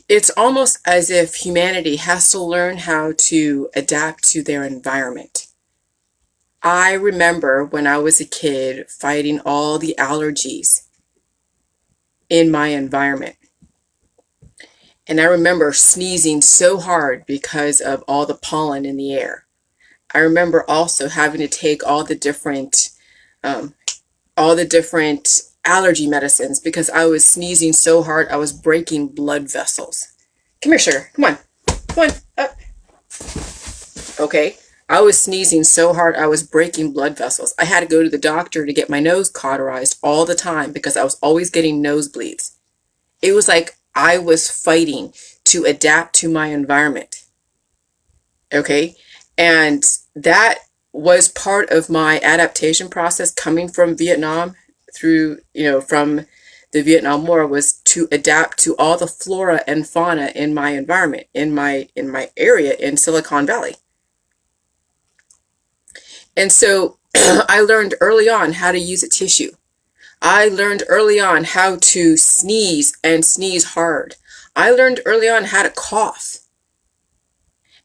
it's almost as if humanity has to learn how to adapt to their environment. I remember when I was a kid fighting all the allergies in my environment. And I remember sneezing so hard because of all the pollen in the air. I remember also having to take um, all the different allergy medicines because I was sneezing so hard I was breaking blood vessels. Come here, sugar. Come on. Come on. Up. Okay. I was sneezing so hard I was breaking blood vessels. I had to go to the doctor to get my nose cauterized all the time because I was always getting nosebleeds. It was like I was fighting to adapt to my environment. Okay. And that was part of my adaptation process coming from Vietnam through, from the Vietnam War, was to adapt to all the flora and fauna in my environment, in my area in Silicon Valley. And so I learned early on how to use a tissue. I learned early on how to sneeze and sneeze hard. I learned early on how to cough.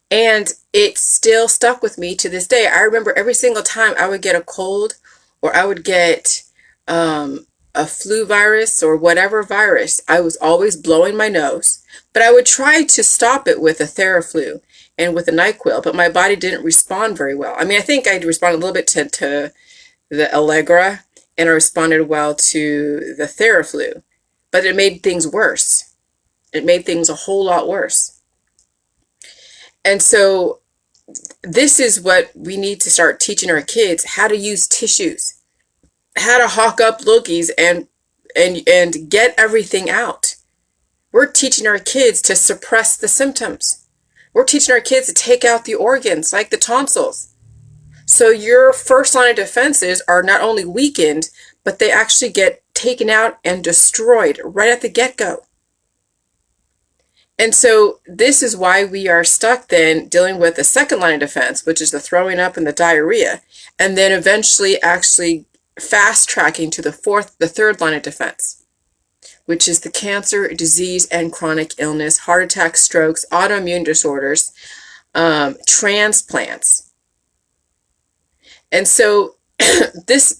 And it still stuck with me to this day. I remember every single time I would get a cold or I would get a flu virus or whatever virus, I was always blowing my nose. But I would try to stop it with a Theraflu and with a NyQuil, but my body didn't respond very well. I mean, I think I responded a little bit to the Allegra, and I responded well to the Theraflu, but it made things worse. It made things a whole lot worse. And so this is what we need to start teaching our kids: how to use tissues, how to hawk up loogies and get everything out. We're teaching our kids to suppress the symptoms. We're teaching our kids to take out the organs like the tonsils. So your first line of defenses are not only weakened, but they actually get taken out and destroyed right at the get-go. And so this is why we are stuck then dealing with the second line of defense, which is the throwing up and the diarrhea, and then eventually actually fast tracking to the third line of defense, which is the cancer, disease, and chronic illness, heart attacks, strokes, autoimmune disorders, transplants. And so this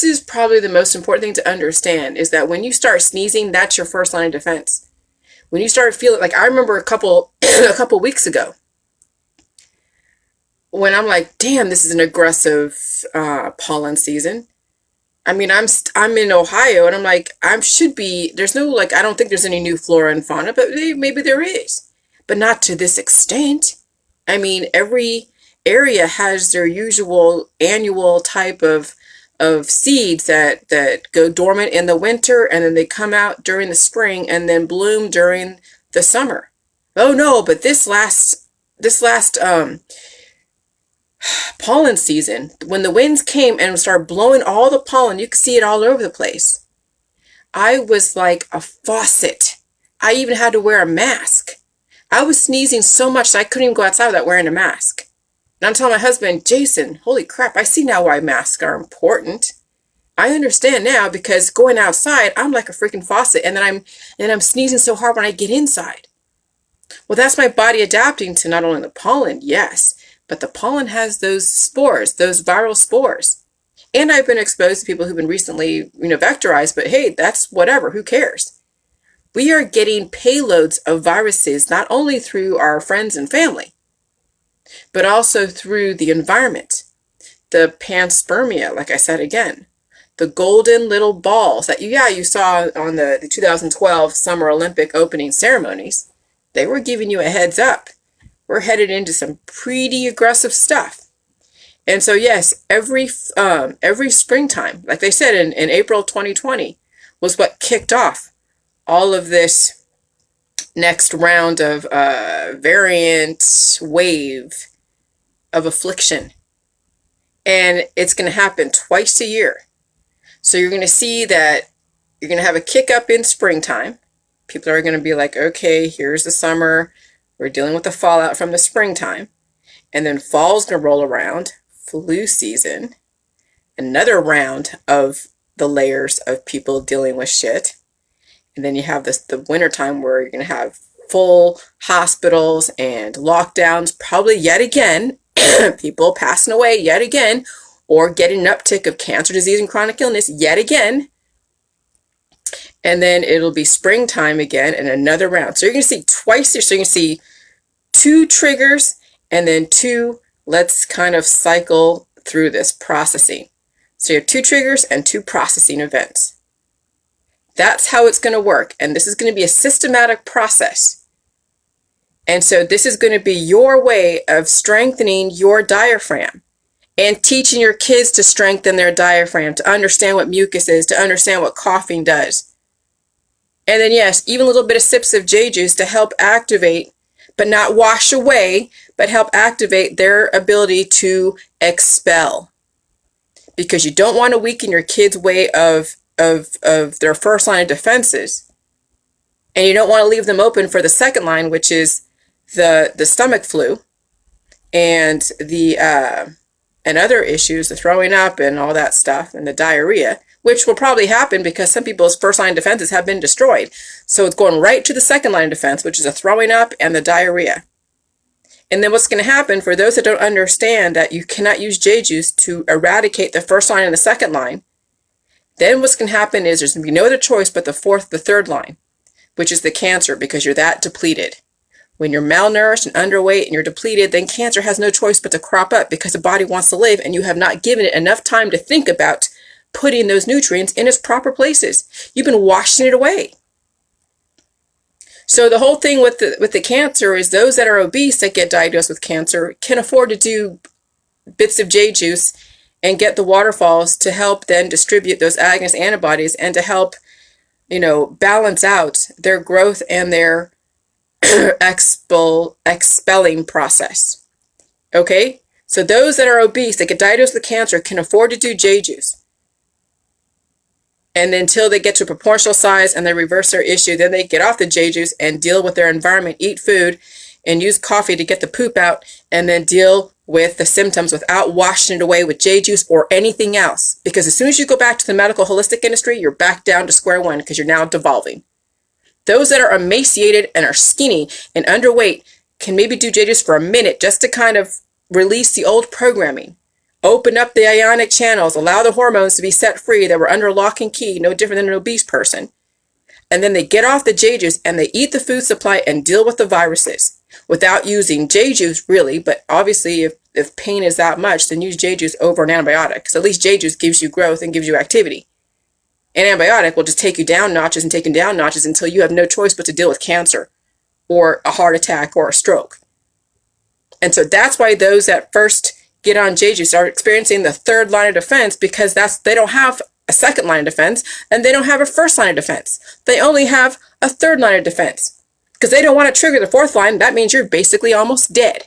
is probably the most important thing to understand, is that when you start sneezing, that's your first line of defense. When you start feeling like, I remember a couple weeks ago when I'm like, damn, this is an aggressive pollen season. I mean, I'm in Ohio, and I'm like, there's no, like, I don't think there's any new flora and fauna, but maybe there is, but not to this extent. I mean, every area has their usual annual type of seeds that go dormant in the winter, and then they come out during the spring and then bloom during the summer. Oh no, but this last pollen season, when the winds came and started blowing all the pollen, you could see it all over the place. I was like a faucet. I even had to wear a mask. I was sneezing so much that I couldn't even go outside without wearing a mask. And I'm telling my husband, Jason, holy crap, I see now why masks are important. I understand now, because going outside, I'm like a freaking faucet, and then I'm sneezing so hard when I get inside. Well, that's my body adapting to not only the pollen, yes, but the pollen has those spores, those viral spores. And I've been exposed to people who've been recently, vectorized, but hey, that's whatever, who cares? We are getting payloads of viruses, not only through our friends and family, but also through the environment. The panspermia, like I said again, the golden little balls that you saw on the 2012 Summer Olympic opening ceremonies. They were giving you a heads up. We're headed into some pretty aggressive stuff. And so yes, every springtime, like they said in April 2020, was what kicked off all of this next round of variant wave of affliction. And it's going to happen twice a year. So you're going to see that you're going to have a kick up in springtime. People are going to be like, okay, here's the summer. We're dealing with the fallout from the springtime. And then fall's going to roll around, flu season, another round of the layers of people dealing with shit. And then you have the wintertime where you're going to have full hospitals and lockdowns, probably yet again, people passing away yet again, or getting an uptick of cancer, disease, and chronic illness yet again. And then it'll be springtime again and another round. So you're going to see twice here. So you're going to see 2 triggers and then 2, let's kind of cycle through this processing. So you have 2 triggers and 2 processing events. That's how it's going to work. And this is going to be a systematic process. And so this is going to be your way of strengthening your diaphragm and teaching your kids to strengthen their diaphragm, to understand what mucus is, to understand what coughing does. And then, yes, even a little bit of sips of J juice to help activate, but not wash away, but help activate their ability to expel. Because you don't want to weaken your kids' way of their first line of defenses. And you don't want to leave them open for the second line, which is the stomach flu and the and other issues, the throwing up and all that stuff, and the diarrhea, which will probably happen because some people's first line defenses have been destroyed. So it's going right to the second line of defense, which is the throwing up and the diarrhea. And then what's going to happen for those that don't understand that you cannot use J juice to eradicate the first line and the second line, then what's going to happen is there's going to be no other choice but the third line, which is the cancer, because you're that depleted. When you're malnourished and underweight and you're depleted, then cancer has no choice but to crop up because the body wants to live and you have not given it enough time to think about putting those nutrients in its proper places. You've been washing it away. So the whole thing with the cancer is those that are obese that get diagnosed with cancer can afford to do bits of J juice and get the waterfalls to help then distribute those agonist antibodies and to help, balance out their growth and their expelling process. Okay? So those that are obese that get diagnosed with cancer can afford to do J juice. And until they get to a proportional size and they reverse their issue, then they get off the J juice and deal with their environment, eat food, and use coffee to get the poop out, and then deal with the symptoms without washing it away with J juice or anything else. Because as soon as you go back to the medical holistic industry, you're back down to square one because you're now devolving. Those that are emaciated and are skinny and underweight can maybe do J juice for a minute just to kind of release the old programming. Open up the ionic channels, allow the hormones to be set free that were under lock and key, no different than an obese person. And then they get off the J juice and they eat the food supply and deal with the viruses without using J juice really. But obviously if pain is that much, then use J juice over an antibiotic. Because at least J juice gives you growth and gives you activity. An antibiotic will just take you down notches and take you down notches until you have no choice but to deal with cancer or a heart attack or a stroke. And so that's why those that first get on J juice are experiencing the third line of defense, because they don't have a second line of defense and they don't have a first line of defense. They only have a third line of defense because they don't want to trigger the fourth line. That means you're basically almost dead.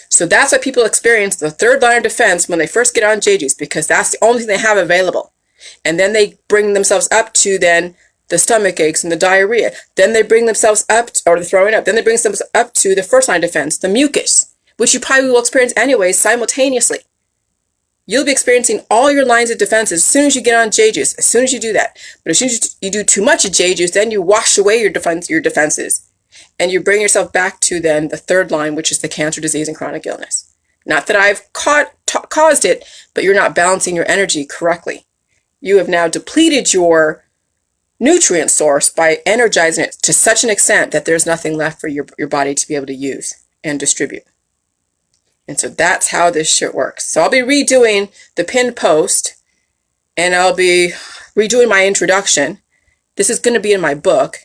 So that's why people experience the third line of defense when they first get on J juice, because that's the only thing they have available. And then they bring themselves up to then the stomach aches and the diarrhea. Then they bring themselves up, or the throwing up. Then they bring themselves up to the first line of defense, the mucus, which you probably will experience anyways simultaneously. You'll be experiencing all your lines of defense as soon as you get on J juice, as soon as you do that. But as soon as you do too much of J juice, then you wash away your defenses. And you bring yourself back to then the third line, which is the cancer, disease, and chronic illness. Not that I've caused it, but you're not balancing your energy correctly. You have now depleted your nutrient source by energizing it to such an extent that there's nothing left for your body to be able to use and distribute. And so that's how this shit works. So I'll be redoing the pinned post and I'll be redoing my introduction. This is going to be in my book,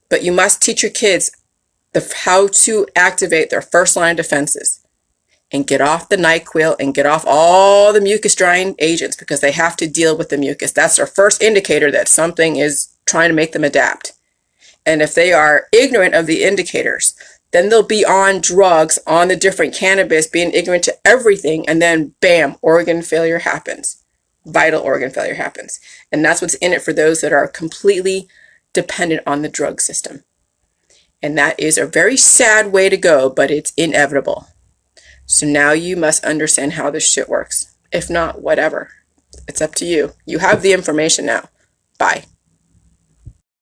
but you must teach your kids how to activate their first line of defenses and get off the NyQuil and get off all the mucus drying agents, because they have to deal with the mucus. That's their first indicator that something is trying to make them adapt. And if they are ignorant of the indicators, then they'll be on drugs, on the different cannabis, being ignorant to everything, and then bam, organ failure happens. Vital organ failure happens. And that's what's in it for those that are completely dependent on the drug system. And that is a very sad way to go, but it's inevitable. So now you must understand how this shit works. If not, whatever. It's up to you. You have the information now. Bye.